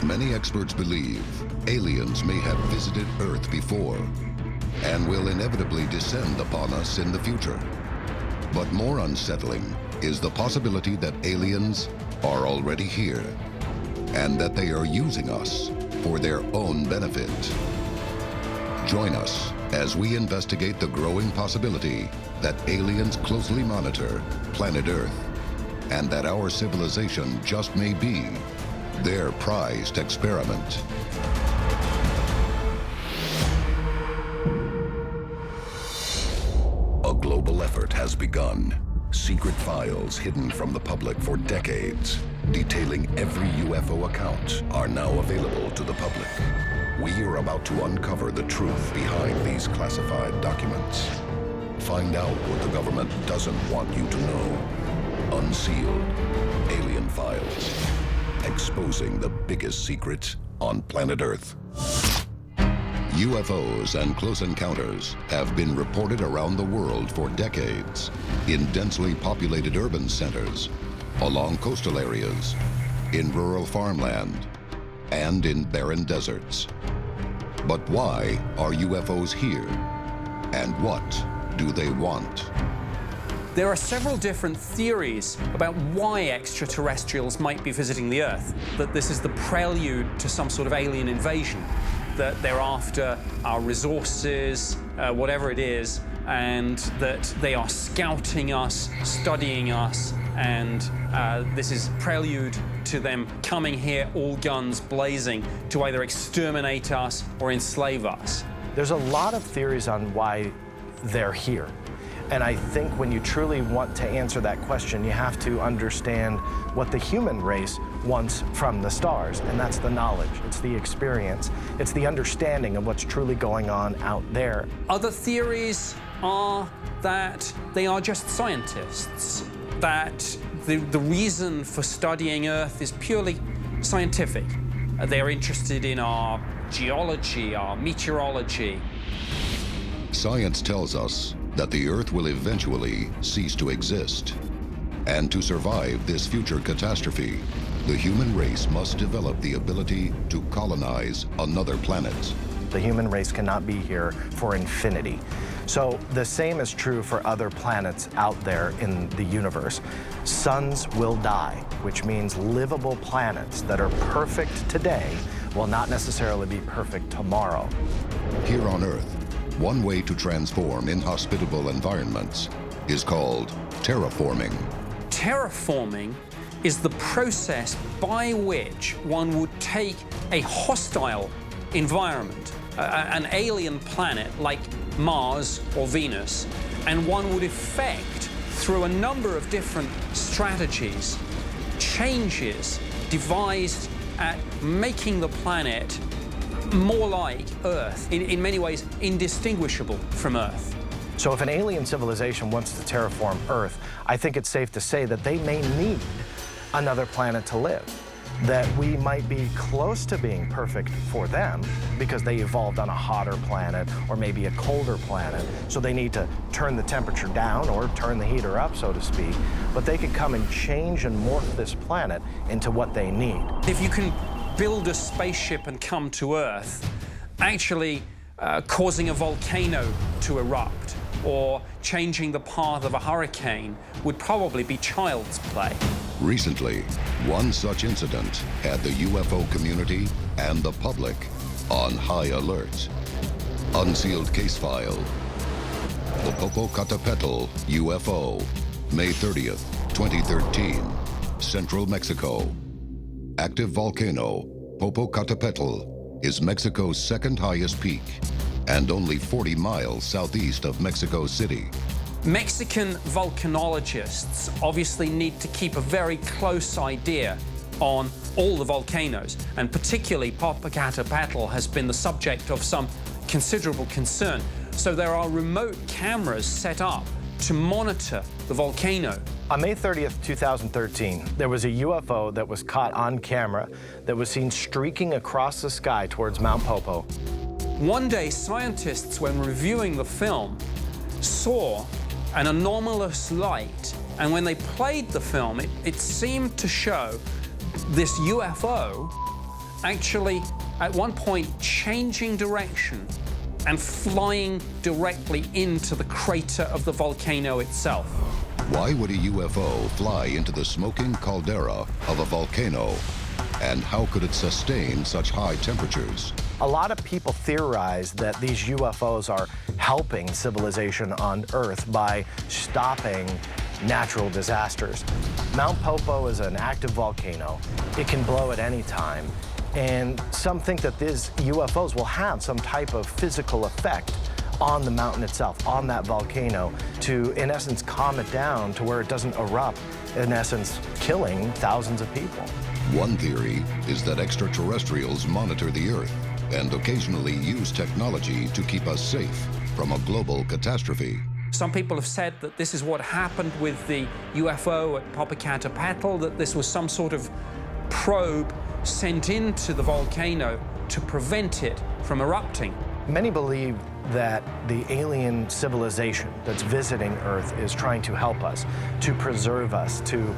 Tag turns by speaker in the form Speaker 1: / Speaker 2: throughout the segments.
Speaker 1: Many experts believe aliens may have visited Earth before and will inevitably descend upon us in the future. But more unsettling is the possibility that aliens are already here and that they are using us for their own benefit. Join us as we investigate the growing possibility that aliens closely monitor planet Earth and that our civilization just may be their prized experiment. A global effort has begun. Secret files hidden from the public for decades, detailing every UFO account, are now available to the public. We are about to uncover the truth behind these classified documents. Find out what the government doesn't want you to know. Unsealed. Alien Files. Exposing the biggest secret on planet Earth. UFOs and close encounters have been reported around the world for decades, in densely populated urban centers, along coastal areas, in rural farmland, and in barren deserts. But why are UFOs here? And what do they want?
Speaker 2: There are several different theories about why extraterrestrials might be visiting the Earth. That this is the prelude to some sort of alien invasion, that they're after our resources, whatever it is, and that they are scouting us, studying us, and this is prelude to them coming here all guns blazing to either exterminate us or enslave us.
Speaker 3: There's a lot of theories on why they're here. And I think when you truly want to answer that question, you have to understand what the human race wants from the stars, and that's the knowledge, it's the experience, it's the understanding of what's truly going on out there.
Speaker 2: Other theories are that they are just scientists, that the reason for studying Earth is purely scientific. They're interested in our geology, our meteorology.
Speaker 1: Science tells us that the Earth will eventually cease to exist. And to survive this future catastrophe, the human race must develop the ability to colonize another planet.
Speaker 3: The human race cannot be here for infinity. So the same is true for other planets out there in the universe. Suns will die, which means livable planets that are perfect today will not necessarily be perfect tomorrow.
Speaker 1: Here on Earth, one way to transform inhospitable environments is called terraforming.
Speaker 2: Terraforming is the process by which one would take a hostile environment, an alien planet like Mars or Venus, and one would effect, through a number of different strategies, changes devised at making the planet more like Earth, in many ways indistinguishable from Earth.
Speaker 3: So if an alien civilization wants to terraform Earth, I think it's safe to say that they may need another planet to live, that we might be close to being perfect for them because they evolved on a hotter planet or maybe a colder planet, so they need to turn the temperature down or turn the heater up, so to speak, but they could come and change and morph this planet into what they need.
Speaker 2: If you can build a spaceship and come to Earth, actually causing a volcano to erupt or changing the path of a hurricane would probably be child's play.
Speaker 1: Recently, one such incident had the UFO community and the public on high alert. Unsealed case file. The Popocatépetl UFO, May 30th, 2013, Central Mexico. Active volcano, Popocatépetl, is Mexico's second highest peak and only 40 miles southeast of Mexico City.
Speaker 2: Mexican volcanologists obviously need to keep a very close idea on all the volcanoes, and particularly Popocatépetl has been the subject of some considerable concern. So there are remote cameras set up to monitor the volcano.
Speaker 3: On May 30th, 2013, there was a UFO that was caught on camera that was seen streaking across the sky towards Mount Popo.
Speaker 2: One day, scientists, when reviewing the film, saw an anomalous light, and when they played the film, it seemed to show this UFO actually, at one point, changing direction and flying directly into the crater of the volcano itself.
Speaker 1: Why would a UFO fly into the smoking caldera of a volcano? And how could it sustain such high temperatures?
Speaker 3: A lot of people theorize that these UFOs are helping civilization on Earth by stopping natural disasters. Mount Popo is an active volcano. It can blow at any time. And some think that these UFOs will have some type of physical effect on the mountain itself, on that volcano, to, in essence, calm it down to where it doesn't erupt, in essence, killing thousands of people.
Speaker 1: One theory is that extraterrestrials monitor the Earth and occasionally use technology to keep us safe from a global catastrophe.
Speaker 2: Some people have said that this is what happened with the UFO at Popocatépetl, that this was some sort of probe sent into the volcano to prevent it from erupting.
Speaker 3: Many believe that the alien civilization that's visiting Earth is trying to help us, to preserve us, to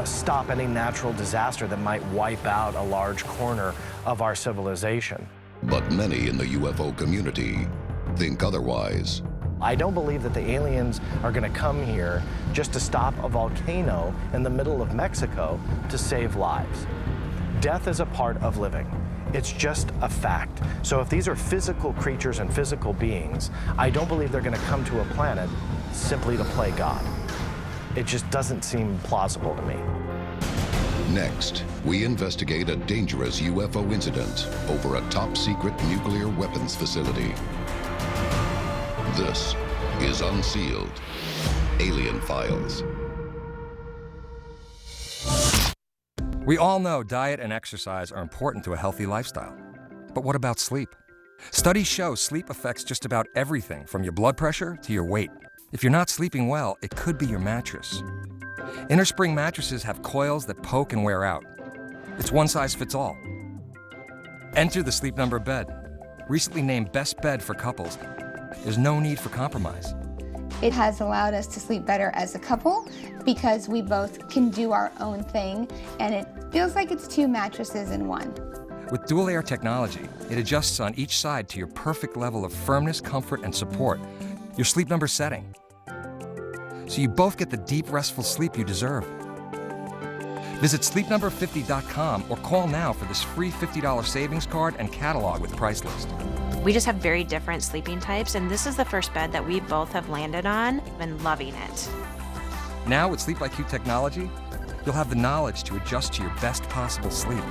Speaker 3: stop any natural disaster that might wipe out a large corner of our civilization.
Speaker 1: But many in the UFO community think otherwise.
Speaker 3: I don't believe that the aliens are going to come here just to stop a volcano in the middle of Mexico to save lives. Death is a part of living. It's just a fact. So if these are physical creatures and physical beings, I don't believe they're going to come to a planet simply to play God. It just doesn't seem plausible to me.
Speaker 1: Next, we investigate a dangerous UFO incident over a top-secret nuclear weapons facility. This is Unsealed, Alien Files.
Speaker 4: We all know diet and exercise are important to a healthy lifestyle. But what about sleep? Studies show sleep affects just about everything from your blood pressure to your weight. If you're not sleeping well, it could be your mattress. Innerspring mattresses have coils that poke and wear out. It's one size fits all. Enter the Sleep Number bed. Recently named Best Bed for Couples. There's no need for compromise.
Speaker 5: It has allowed us to sleep better as a couple because we both can do our own thing, and it feels like it's two mattresses in one.
Speaker 4: With dual air technology, it adjusts on each side to your perfect level of firmness, comfort, and support, your Sleep Number setting. So you both get the deep, restful sleep you deserve. Visit sleepnumber50.com or call now for this free $50 savings card and catalog with price list.
Speaker 6: We just have very different sleeping types, and this is the first bed that we both have landed on and loving it.
Speaker 4: Now with Sleep IQ technology, you'll have the knowledge to adjust to your best possible sleep.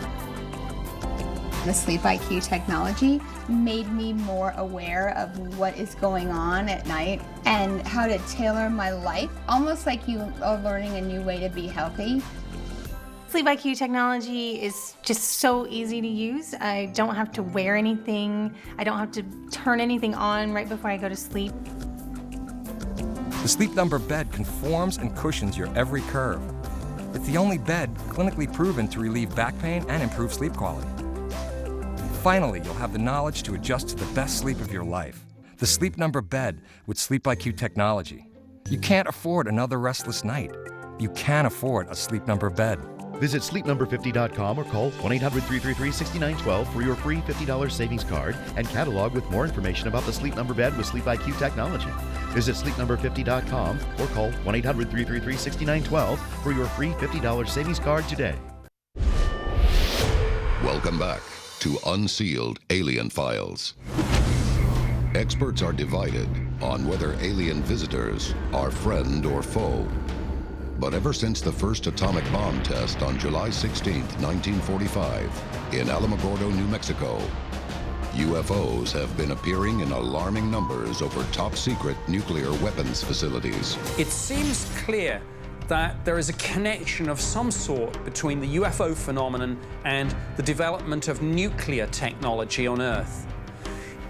Speaker 5: The Sleep IQ technology made me more aware of what is going on at night and how to tailor my life, almost like you are learning a new way to be healthy.
Speaker 7: Sleep IQ technology is just so easy to use. I don't have to wear anything. I don't have to turn anything on right before I go to sleep.
Speaker 4: The Sleep Number bed conforms and cushions your every curve. It's the only bed clinically proven to relieve back pain and improve sleep quality. Finally, you'll have the knowledge to adjust to the best sleep of your life. The Sleep Number bed with Sleep IQ technology. You can't afford another restless night. You can afford a Sleep Number bed.
Speaker 8: Visit sleepnumber50.com or call 1-800-333-6912 for your free $50 savings card and catalog with more information about the Sleep Number bed with Sleep IQ technology. Visit sleepnumber50.com or call 1-800-333-6912 for your free $50 savings card today.
Speaker 1: Welcome back to Unsealed Alien Files. Experts are divided on whether alien visitors are friend or foe. But ever since the first atomic bomb test on July 16, 1945, in Alamogordo, New Mexico, UFOs have been appearing in alarming numbers over top-secret nuclear weapons facilities.
Speaker 2: It seems clear that there is a connection of some sort between the UFO phenomenon and the development of nuclear technology on Earth.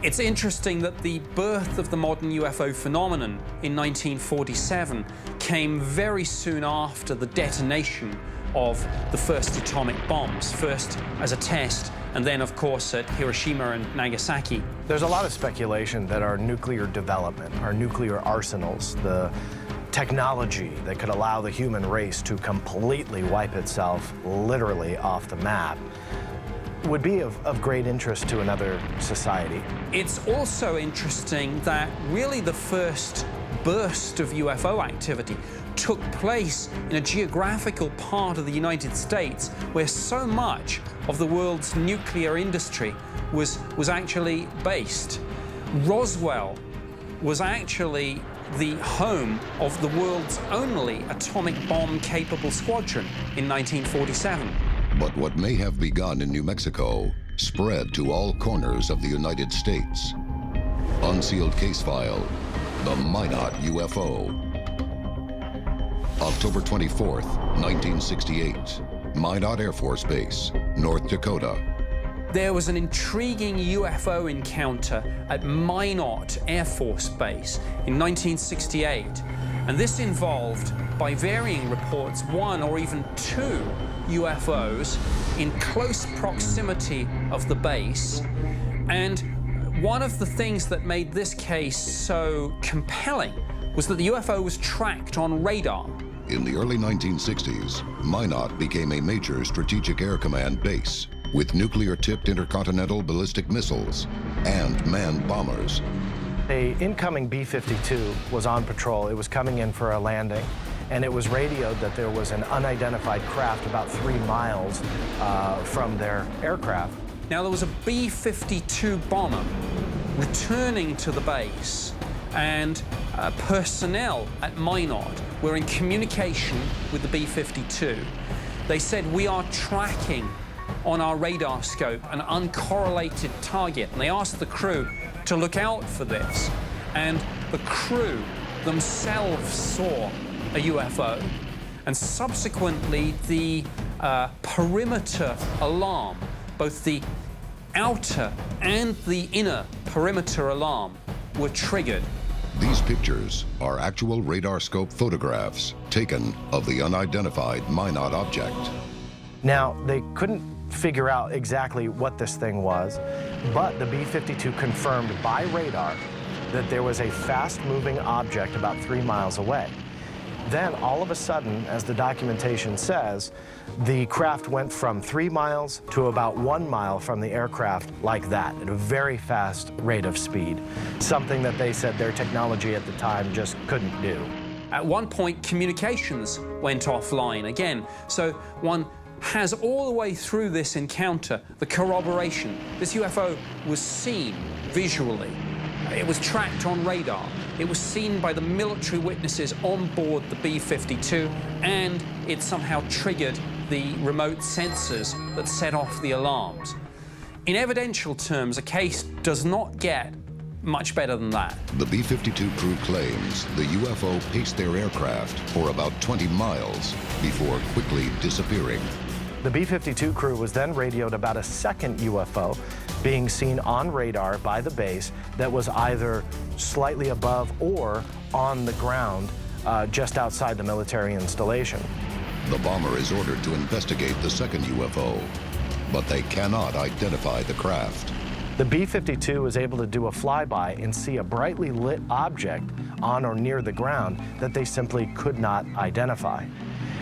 Speaker 2: It's interesting that the birth of the modern UFO phenomenon in 1947 came very soon after the detonation of the first atomic bombs, first as a test, and then, of course, at Hiroshima and Nagasaki.
Speaker 3: There's a lot of speculation that our nuclear development, our nuclear arsenals, the technology that could allow the human race to completely wipe itself literally off the map, would be of great interest to another society.
Speaker 2: It's also interesting that really the first burst of UFO activity took place in a geographical part of the United States where so much of the world's nuclear industry was actually based. Roswell was actually the home of the world's only atomic bomb-capable squadron in 1947.
Speaker 1: But what may have begun in New Mexico spread to all corners of the United States. Unsealed case file, the Minot UFO. October 24th, 1968, Minot Air Force Base, North Dakota.
Speaker 2: There was an intriguing UFO encounter at Minot Air Force Base in 1968, and this involved, by varying reports, one or even two UFOs in close proximity of the base. And one of the things that made this case so compelling was that the UFO was tracked on radar.
Speaker 1: In the early 1960s, Minot became a major strategic air command base with nuclear-tipped intercontinental ballistic missiles and manned bombers.
Speaker 3: A incoming B-52 was on patrol. It was coming in for a landing, and it was radioed that there was an unidentified craft about 3 miles from their aircraft.
Speaker 2: Now, there was a B-52 bomber returning to the base, and personnel at Minot were in communication with the B-52. They said, "We are tracking on our radar scope an uncorrelated target," and they asked the crew to look out for this. And the crew themselves saw a UFO, and subsequently the perimeter alarm, both the outer and the inner perimeter alarm, were triggered.
Speaker 1: These pictures are actual radar scope photographs taken of the unidentified Minot object.
Speaker 3: Now, they couldn't figure out exactly what this thing was, but the B-52 confirmed by radar that there was a fast-moving object about 3 miles away. Then, all of a sudden, as the documentation says, the craft went from 3 miles to about 1 mile from the aircraft like that, at a very fast rate of speed, something that they said their technology at the time just couldn't do.
Speaker 2: At one point, communications went offline again, so one has all the way through this encounter the corroboration. This UFO was seen visually. It was tracked on radar. It was seen by the military witnesses on board the B-52, and it somehow triggered the remote sensors that set off the alarms. In evidential terms, a case does not get much better than that.
Speaker 1: The B-52 crew claims the UFO paced their aircraft for about 20 miles before quickly disappearing.
Speaker 3: The B-52 crew was then radioed about a second UFO being seen on radar by the base that was either slightly above or on the ground just outside the military installation.
Speaker 1: The bomber is ordered to investigate the second UFO, but they cannot identify the craft.
Speaker 3: The B-52 was able to do a flyby and see a brightly lit object on or near the ground that they simply could not identify.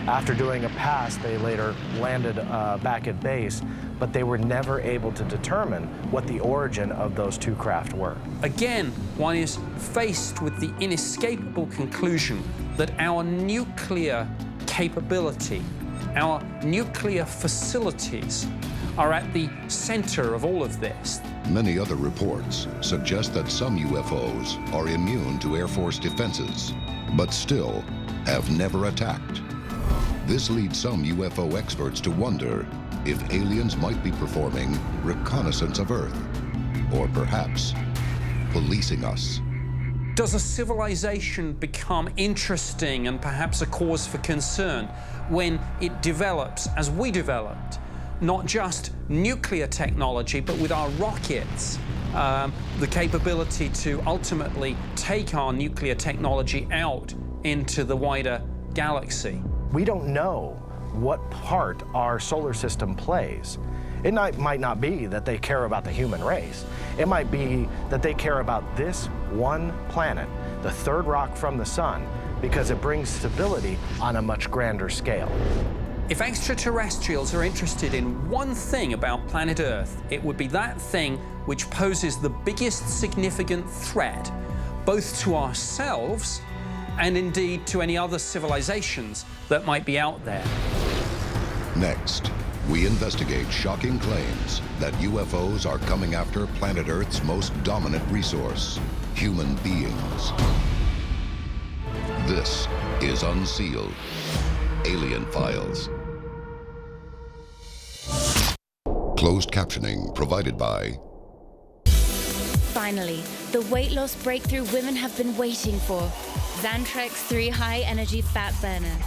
Speaker 3: After doing a pass, they later landed back at base, but they were never able to determine what the origin of those two craft were.
Speaker 2: Again, one is faced with the inescapable conclusion that our nuclear capability, our nuclear facilities, are at the center of all of this.
Speaker 1: Many other reports suggest that some UFOs are immune to Air Force defenses, but still have never attacked. This leads some UFO experts to wonder if aliens might be performing reconnaissance of Earth, or perhaps policing us.
Speaker 2: Does a civilization become interesting and perhaps a cause for concern when it develops, as we developed, not just nuclear technology, but with our rockets, the capability to ultimately take our nuclear technology out into the wider galaxy?
Speaker 3: We don't know what part our solar system plays. It might not be that they care about the human race. It might be that they care about this one planet, the third rock from the sun, because it brings stability on a much grander scale.
Speaker 2: If extraterrestrials are interested in one thing about planet Earth, it would be that thing which poses the biggest significant threat, both to ourselves and indeed to any other civilizations that might be out there.
Speaker 1: Next, we investigate shocking claims that UFOs are coming after planet Earth's most dominant resource, human beings. This is Unsealed, Alien Files. Closed captioning provided by...
Speaker 9: Finally, the weight loss breakthrough women have been waiting for. Xantrex 3 High Energy Fat Burner.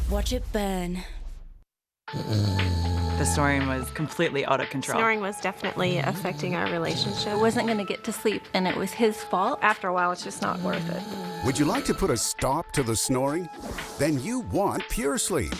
Speaker 9: Watch it burn.
Speaker 10: The snoring was completely out of control.
Speaker 6: Snoring was definitely affecting our relationship.
Speaker 11: I wasn't going to get to sleep, and it was his fault.
Speaker 6: After a while, it's just not worth it.
Speaker 12: Would you like to put a stop to the snoring? Then you want Pure Sleep,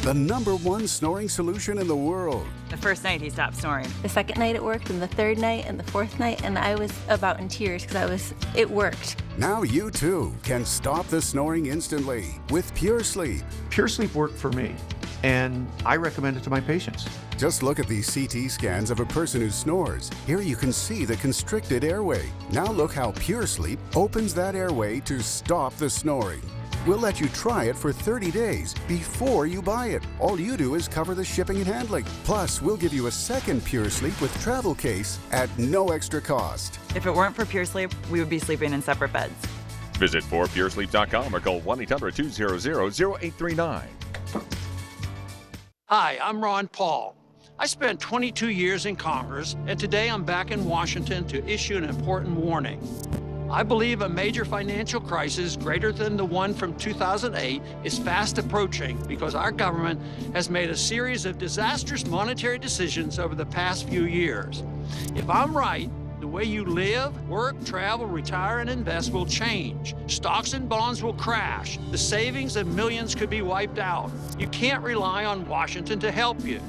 Speaker 12: the #1 snoring solution in the world.
Speaker 10: The first night he stopped snoring.
Speaker 11: The second night it worked, and the third night, and the fourth night, and I was about in tears because it worked.
Speaker 12: Now you too can stop the snoring instantly with Pure Sleep.
Speaker 13: Pure Sleep worked for me, and I recommend it to my patients.
Speaker 12: Just look at these CT scans of a person who snores. Here you can see the constricted airway. Now look how Pure Sleep opens that airway to stop the snoring. We'll let you try it for 30 days before you buy it. All you do is cover the shipping and handling. Plus, we'll give you a second Pure Sleep with travel case at no extra cost.
Speaker 10: If it weren't for Pure Sleep, we would be sleeping in separate beds.
Speaker 14: Visit forpuresleep.com or call 1-800-200-0839.
Speaker 15: Hi, I'm Ron Paul. I spent 22 years in Congress, and today I'm back in Washington to issue an important warning. I believe a major financial crisis greater than the one from 2008 is fast approaching because our government has made a series of disastrous monetary decisions over the past few years. If I'm right, the way you live, work, travel, retire, and invest will change. Stocks and bonds will crash. The savings of millions could be wiped out. You can't rely on Washington to help you.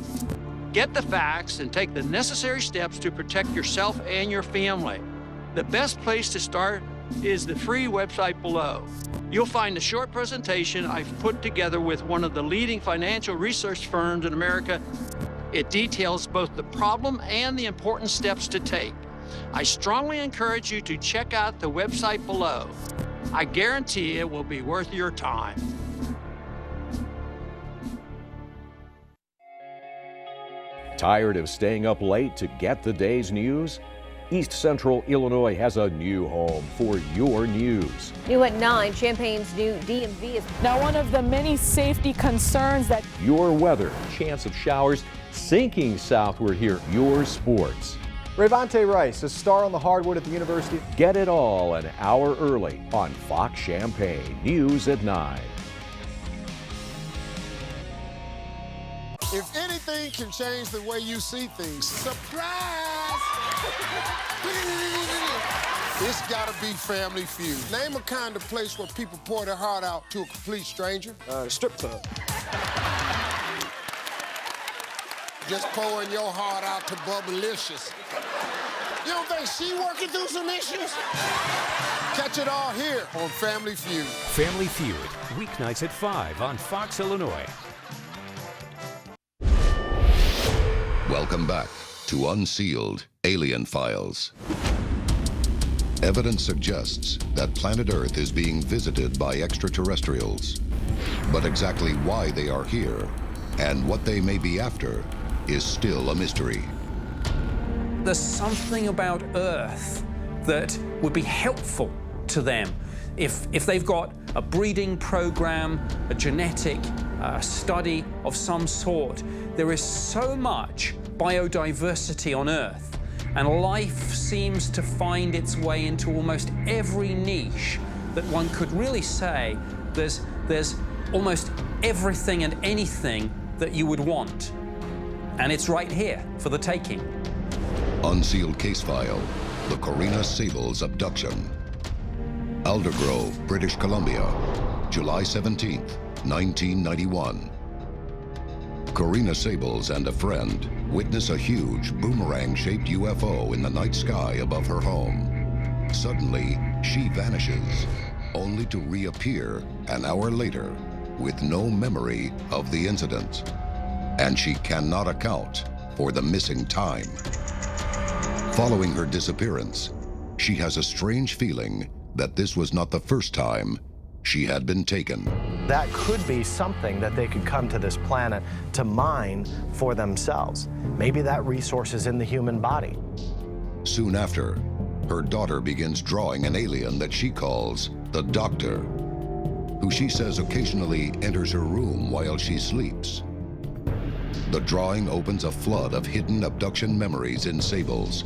Speaker 15: Get the facts and take the necessary steps to protect yourself and your family. The best place to start is the free website below. You'll find a short presentation I've put together with one of the leading financial research firms in America. It details both the problem and the important steps to take. I strongly encourage you to check out the website below. I guarantee it will be worth your time.
Speaker 16: Tired of staying up late to get the day's news? East Central Illinois has a new home for your news.
Speaker 17: New at 9, Champaign's new DMV is
Speaker 18: now one of the many safety concerns that
Speaker 16: your weather, chance of showers, sinking southward here, your sports.
Speaker 3: Rayvonte Rice, a star on the hardwood at the university.
Speaker 16: Get it all an hour early on Fox Champaign, News at 9.
Speaker 19: If anything can change the way you see things, surprise! It's gotta be Family Feud. Name a kind of place where people pour their heart out to a complete stranger.
Speaker 20: Strip club.
Speaker 19: Just pouring your heart out to Bubblicious. You don't think she working through some issues? Catch it all here on Family Feud.
Speaker 21: Family Feud, weeknights at 5 on Fox, Illinois.
Speaker 1: Welcome back to Unsealed, Alien Files. Evidence suggests that planet Earth is being visited by extraterrestrials. But exactly why they are here and what they may be after is still a mystery.
Speaker 2: There's something about Earth that would be helpful to them if they've got a breeding program, a genetic study of some sort. There is so much biodiversity on Earth, and life seems to find its way into almost every niche that one could really say there's almost everything and anything that you would want. And it's right here for the taking.
Speaker 1: Unsealed case file, the Corina Sables abduction. Aldergrove, British Columbia, July 17th, 1991. Corina Sables and a friend witness a huge boomerang-shaped UFO in the night sky above her home. Suddenly, she vanishes, only to reappear an hour later with no memory of the incident, and she cannot account for the missing time. Following her disappearance, she has a strange feeling that this was not the first time she had been taken.
Speaker 3: That could be something that they could come to this planet to mine for themselves. Maybe that resource is in the human body.
Speaker 1: Soon after, her daughter begins drawing an alien that she calls the Doctor, who she says occasionally enters her room while she sleeps. The drawing opens a flood of hidden abduction memories in Sable's,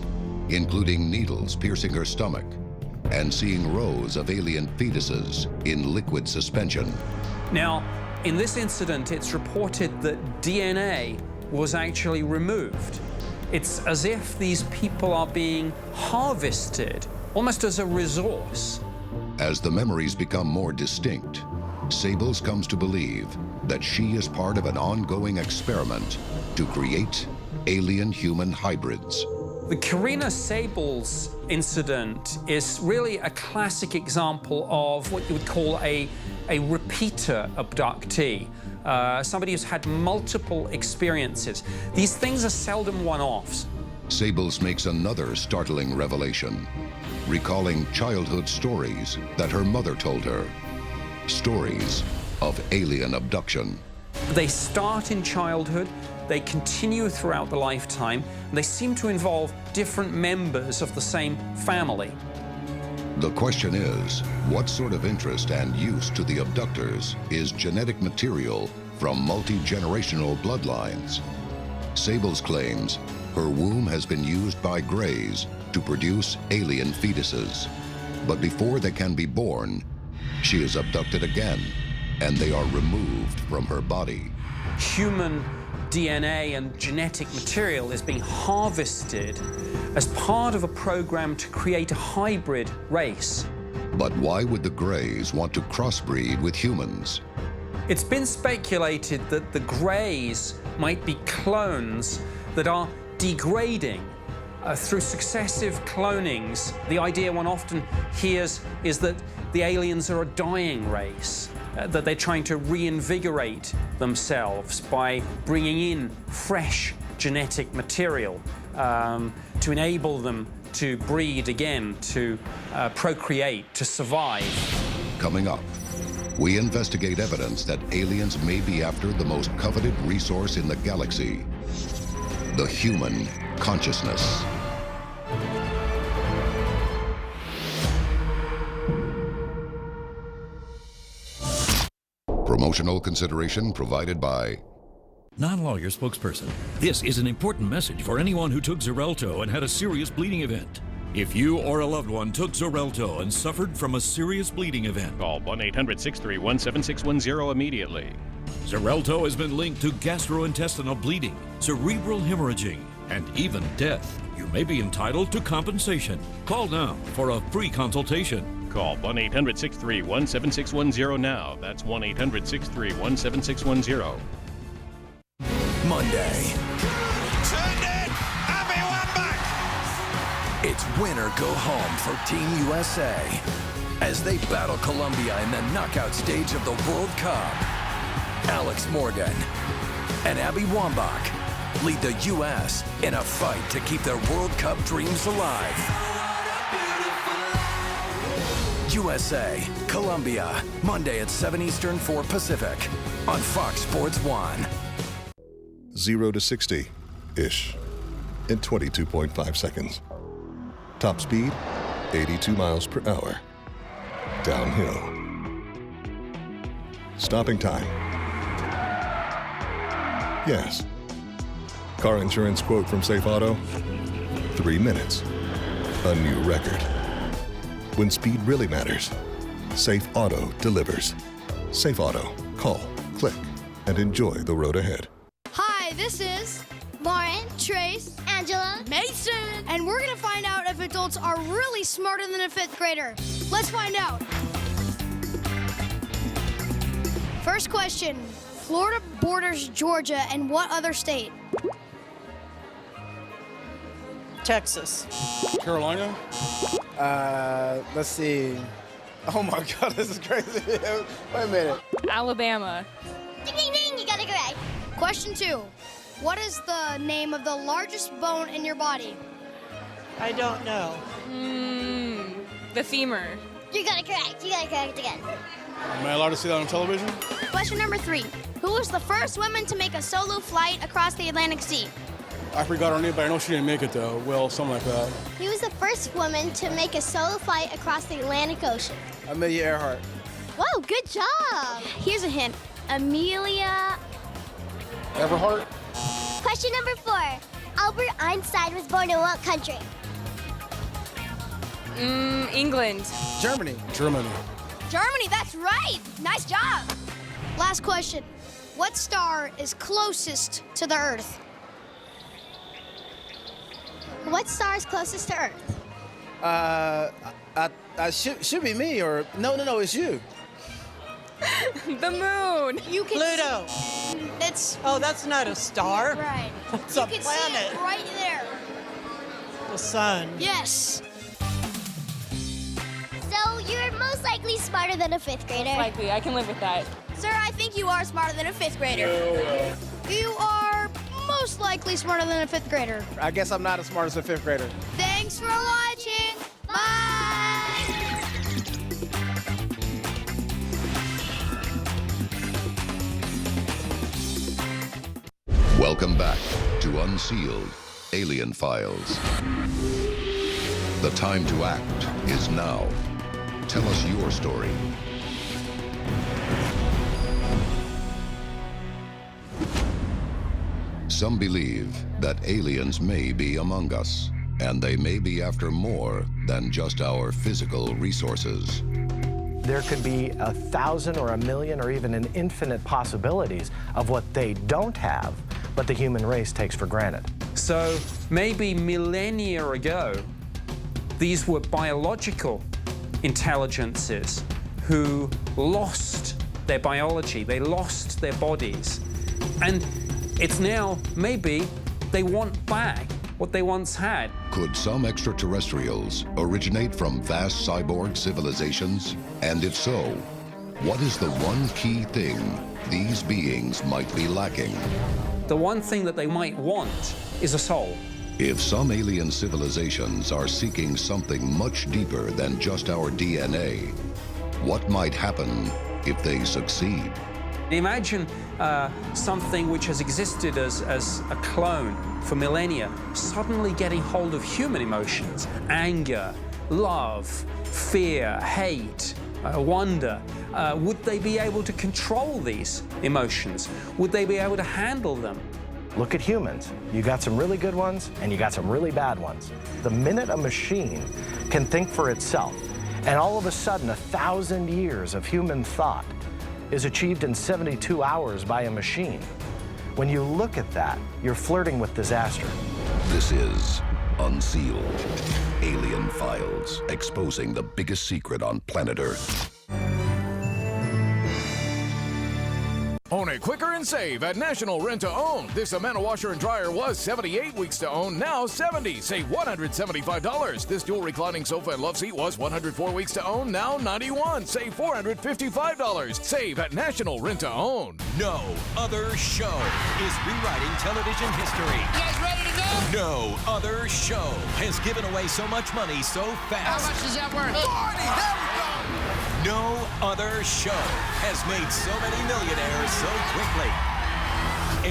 Speaker 1: including needles piercing her stomach and seeing rows of alien fetuses in liquid suspension.
Speaker 2: Now, in this incident, it's reported that DNA was actually removed. It's as if these people are being harvested, almost as a resource.
Speaker 1: As the memories become more distinct, Sables comes to believe that she is part of an ongoing experiment to create alien-human hybrids.
Speaker 2: The Karina Sables incident is really a classic example of what you would call a repeater abductee, somebody who's had multiple experiences. These things are seldom one-offs.
Speaker 1: Sables makes another startling revelation, recalling childhood stories that her mother told her, stories of alien abduction.
Speaker 2: They start in childhood, they continue throughout the lifetime, and they seem to involve different members of the same family.
Speaker 1: The question is, what sort of interest and use to the abductors is genetic material from multi-generational bloodlines? Sables claims her womb has been used by Greys to produce alien fetuses. But before they can be born, she is abducted again, and they are removed from her body.
Speaker 2: Human DNA and genetic material is being harvested as part of a program to create a hybrid race.
Speaker 1: But why would the Greys want to crossbreed with humans?
Speaker 2: It's been speculated that the Greys might be clones that are degrading through successive clonings. The idea one often hears is that the aliens are a dying race, that they're trying to reinvigorate themselves by bringing in fresh genetic material to enable them to breed again, to procreate, to survive.
Speaker 1: Coming up, we investigate evidence that aliens may be after the most coveted resource in the galaxy, the human consciousness. Promotional consideration provided by
Speaker 20: Non-lawyer spokesperson. This is an important message for anyone who took Xarelto and had a serious bleeding event. If you or a loved one took Xarelto and suffered from a serious bleeding event,
Speaker 14: call 1-800-631-7610 immediately.
Speaker 20: Xarelto has been linked to gastrointestinal bleeding, cerebral hemorrhaging, and even death. You may be entitled to compensation. Call now for a free consultation.
Speaker 14: Call 1-800-631-7610 now. That's 1-800-631-7610.
Speaker 22: Monday. Turned it! Abby back! It's win or go home for Team USA as they battle Colombia in the knockout stage of the World Cup. Alex Morgan and Abby Wambach lead the U.S. in a fight to keep their World Cup dreams alive. USA, Colombia, Monday at 7 Eastern, 4 Pacific on Fox Sports 1.
Speaker 23: 0 to 60-ish in 22.5 seconds. Top speed, 82 miles per hour. Downhill. Stopping time. Yes. Car insurance quote from Safe Auto, 3 minutes. A new record. When speed really matters, Safe Auto delivers. Safe Auto. Call, click, and enjoy the road ahead.
Speaker 24: Hi, this is Lauren, Trace, Angela, Mason, and we're gonna find out if adults are really smarter than a 5th grader. Let's find out. First question, Florida borders Georgia and what other state?
Speaker 25: Texas.
Speaker 26: Carolina?
Speaker 25: Let's see.
Speaker 4: Oh my God, this is crazy. Wait a minute.
Speaker 18: Alabama.
Speaker 24: Ding, ding, ding, you got it correct. Question 2. What is the name of the largest bone in your body?
Speaker 5: I don't know.
Speaker 18: The femur.
Speaker 24: You got it correct. You got it correct again.
Speaker 4: Am I allowed to see that on television?
Speaker 24: Question number 3. Who was the first woman to make a solo flight across the Atlantic Sea?
Speaker 4: I forgot her name, but I know she didn't make it though. Well, something like that.
Speaker 24: He was the first woman to make a solo flight across the Atlantic Ocean.
Speaker 4: Amelia Earhart.
Speaker 24: Whoa, good job. Here's a hint. Amelia
Speaker 4: Earhart.
Speaker 24: Question number 4. Albert Einstein was born in what country?
Speaker 18: England.
Speaker 4: Germany. Germany.
Speaker 24: Germany, that's right. Nice job. Last question. What star is closest to the Earth? What star is closest to Earth?
Speaker 4: Should be me or no, it's you.
Speaker 18: The moon.
Speaker 24: You can
Speaker 5: Pluto.
Speaker 24: It's.
Speaker 5: Oh, that's not a star.
Speaker 24: Right.
Speaker 5: That's
Speaker 24: you
Speaker 5: a
Speaker 24: can
Speaker 5: planet.
Speaker 24: see it right there.
Speaker 5: The sun.
Speaker 24: Yes. So you're most likely smarter than a 5th grader.
Speaker 18: Likely, I can live with that.
Speaker 24: Sir, I think you are smarter than a 5th grader. You are most likely smarter than a 5th grader.
Speaker 4: I guess I'm not as smart as a 5th grader.
Speaker 24: Thanks for watching. Bye.
Speaker 1: Welcome back to Unsealed Alien Files. The time to act is now. Tell us your story. Some believe that aliens may be among us, and they may be after more than just our physical resources.
Speaker 3: There could be 1,000 or 1,000,000 or even an infinite possibilities of what they don't have, but the human race takes for granted.
Speaker 2: So maybe millennia ago, these were biological intelligences who lost their biology, they lost their bodies. And it's now, maybe, they want back what they once had.
Speaker 1: Could some extraterrestrials originate from vast cyborg civilizations? And if so, what is the one key thing these beings might be lacking?
Speaker 2: The one thing that they might want is a soul.
Speaker 1: If some alien civilizations are seeking something much deeper than just our DNA, what might happen if they succeed?
Speaker 2: Imagine something which has existed as a clone for millennia suddenly getting hold of human emotions, anger, love, fear, hate, wonder. Would they be able to control these emotions? Would they be able to handle them?
Speaker 3: Look at humans. You got some really good ones and you got some really bad ones. The minute a machine can think for itself, and all of a sudden 1,000 years of human thought is achieved in 72 hours by a machine. When you look at that, you're flirting with disaster.
Speaker 1: This is Unsealed Alien Files, exposing the biggest secret on planet Earth.
Speaker 7: Own it quicker and save at National Rent to Own. This Amana washer and dryer was 78 weeks to own, now 70. Save $175. This dual reclining sofa and love seat was 104 weeks to own, now 91. Save $455. Save at National Rent to Own.
Speaker 21: No other show is rewriting television history.
Speaker 19: You guys ready to go?
Speaker 21: No other show has given away so much money so fast.
Speaker 19: How much is that worth? 40! There we go!
Speaker 21: No other show has made so many millionaires so quickly.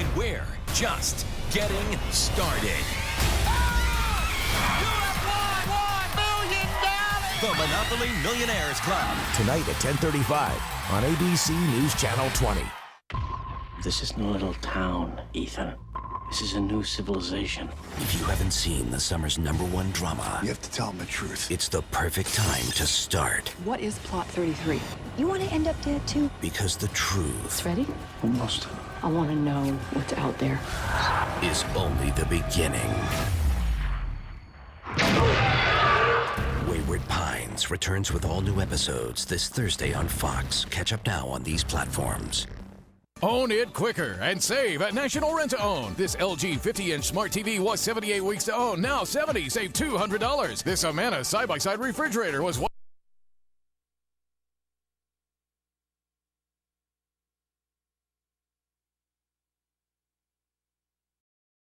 Speaker 21: And we're just getting started.
Speaker 19: You have won $1 million!
Speaker 21: The Monopoly Millionaires Club.
Speaker 8: Tonight at 10:35 on ABC News Channel 20.
Speaker 25: This is no little town, Ethan. This is a new civilization.
Speaker 26: If you haven't seen the summer's #1 drama,
Speaker 27: you have to tell them the truth.
Speaker 26: It's the perfect time to start.
Speaker 28: What is Plot 33? You want to end up dead too?
Speaker 26: Because the truth
Speaker 28: Ready?
Speaker 27: Almost.
Speaker 28: I want to know what's out there.
Speaker 26: is only the beginning. Wayward Pines returns with all new episodes this Thursday on Fox. Catch up now on these platforms.
Speaker 7: Own it quicker and save at National Rent to Own. This LG 50-inch smart TV was 78 weeks to own, now 70. Save $200. This Amana side-by-side refrigerator was